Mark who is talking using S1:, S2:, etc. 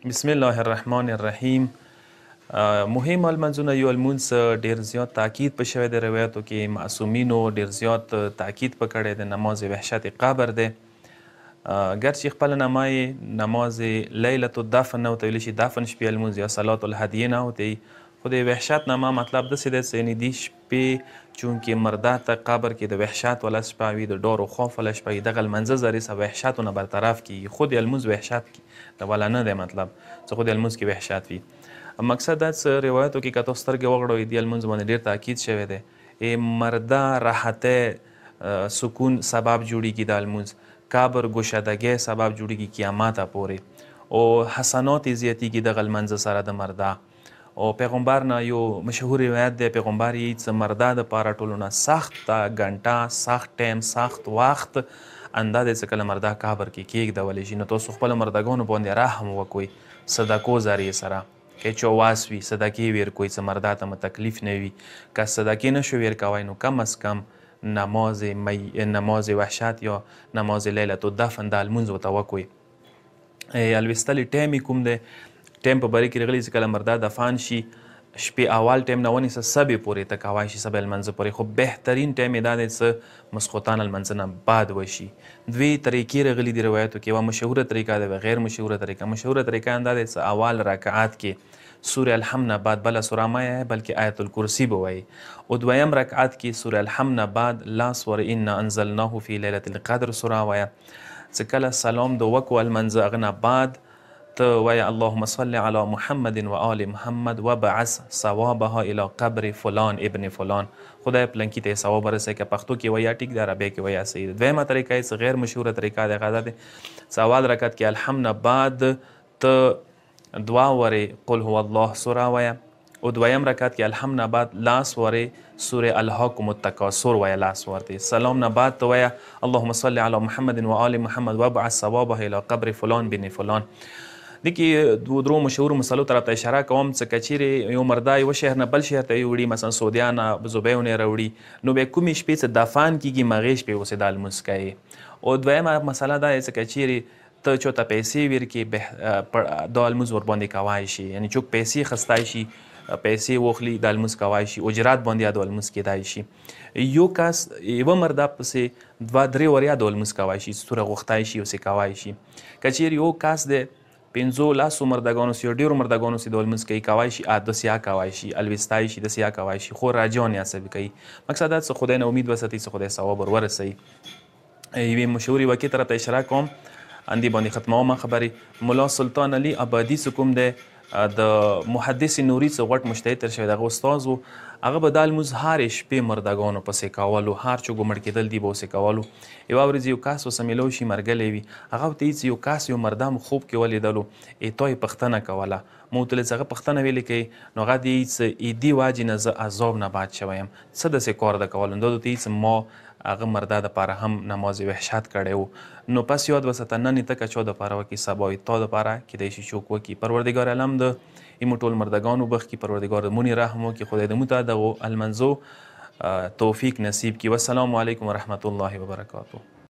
S1: بسم الله الرحمن الرحیم. مهم المنځونه یو المونځ ډیر زیات تاکید په شوی د روایتو کې معصومینو ډیر زیات تاکید په کړی د نماز وحشت قبر دی. ګرچې خپله نماز لیلة الدفن نه ورته ویلی شي، دفن شپې المونځ یا صلات الهدیې نه ورته وي، خو د وحشت نامه مطلب داسې دی چې یعنې دې شپې چونکې مرده ته قبر کې د وحشت والا شپه وي، د ډار و خوف والا شپه وي، دغه لمانځه ذریعې څخه وحشتو نه برطرف کېږي. خود المونځ وحشت والا نه دی، مطلب چې خود المونځ کې وحشت وي. مقصد دا چې روایتو کې که تاسو سترګې وغړوئ دې المونځ باندې ډېر تاکید شوی دی. مرده راحتی سکون سبب جوړیږي د المونځ، قبر گشادګۍ سبب جوړیږي قیامت پورې، او حسنات زیاتیږي دغه لمانځه سره د مرده. او پیغمبر نه یو مشهور روایت دی، پیغمبر یې چې مرده دپاره ټولو نه سخته ګنټه، سخت ټایم، سخت وخت انده دی چې کله مرده قبر کې کېږدولی شي. نو تاسو خپلو مردګانو باندې رحم وکوئ صدقو ذریعې سره. که چاواس وي صدقې ورکوئ چې مرده ته مو تکلیف نه وي. که صدقې نشو ورکوی نو کم از کم نماز وحشت یا نماز لیلة الدفن د المونځ ورته وکوئ. الویستلي ټایم یې کوم دی؟ ټایم په باره کې راغلي چې کله مرده دفن شي شپې اول ټایم نه ونیسه سبې پورې ته کوی شي، سبې لمانځه پورې، خو بهترین ټایم یې دا دی چې مسخوتان لمانځه نه بعد وشي. دوی طریقې راغلي دي روایتو کې، یوه مشهوره طریقه ده، غیر مشهوره طریقه. مشهوره طریقه هم دا دی چې اول رکعت کې سوره الحمد نه بعد بله سوره مه وایئ بلکې آیت الکرسي به وایئ، او دویم رکعت کې سوره الحمد نه بعد لاس ور انا انزلناه فی لیلة القدر سوره وایه. چې کله سلام د وکړو المانځه هغه نه بعد ته وایه اللهم صل علی محمد و آل محمد وبعث ثوابها الى قبر فلان ابن فلان. خدای پلنکی ته ثواب ورسوي. که پښتو کې وایه ټیک ده، عربی کې وایه صحیح ده. دویمه طریقه یې غیر مشهوره طریقه ده، هغه دا دی چې اول رکعت کې الحمد نه بعد ته دعا ورې قل هو الله سوره وایه، او دویم رکعت کې الحمد نه بعد لاس ورې سوره الهاکم التکاثر وایه، لاس ورته. سلام نه بعد ته وایه اللهم صل علی محمد و آل محمد وبعث ثوابه الى قبر فلان بن فلان. دې کې دوه درو مشهورو مسلو طرف ته اشاره کوم چې که چیرې یو مرده یوه شهر نه بل شهر ته وړي، مثلا سعودیا نه زبیو نه راوړي، نو بیا کومې شپې چې دفن کېږي مغې شپې اوسې دا لمونځ کوي. او دویمه مسله دا دی چې که چیرې ته چاته پیسې ورکړې دا لمونځ ورباندې کوی شي، یعنې څوک پیسې اخیستی شي، پیسې واخلي دا لمونځ کوی شي، اجرات باندې دا لمونځ کیدای شي. یو کس یوه مرده پسې دوه درې وریا دا لمونځ کوی شي، ستوره غوښتی شي اوسې کوی شي. که چیرې یو کس دی پنځو لسو مردګانو سي یا ډېرو مردګانو سي د لمونځ کوي، کوی شي داسې یا کوی شي، الویستی شي داسې یا کوی شي، خو راجان یا څه کوي. مقصد دا چې خدای نه امید وساتي چې خدای ثواب ور ورسوي. یوې مشهورې واقعې طرف ته اشاره کوم، اندې باندې ختمومه خبرې. ملا سلطان علي آبادي چې کوم دی د محدث نوري څه غټ مجتهد تېر شوی، دغه استاذ و، هغه به دا لمونځ هرې شپې مردګانو پسې کولو، هر څوک به مړ کېدل دي به ورسې کولو. یوه ورځ یو کس ورسه میلو شي مرګلی وي، هغه ورته وایي چې یو کس یو مرده مو خوب کې ولیدلو، تا یې پوښتنه کوله. ما ورته ویل چې هغه پوښتنه ویلې کوي، نو هغه دې وایي چې دې وجې نه زه عذاب نه باد شوی یم. څه داسې کار ده کولو؟ نو دا ورته وایي چې ما هغه مرده دپاره هم نماز وحشت کړی و. نو پس یاد وساته نن یې ته که چا دپاره وکړي سبا یې تا دپاره کیدای شي څوک وکړي. پروردګار علم د ایمو ټول مردګانو بخښي، پروردګار د مونې رحم وکړي، خدای د موږ ته دغو المنځو توفیق نصیب کړي. والسلام علیکم ورحمة الله وبرکاته.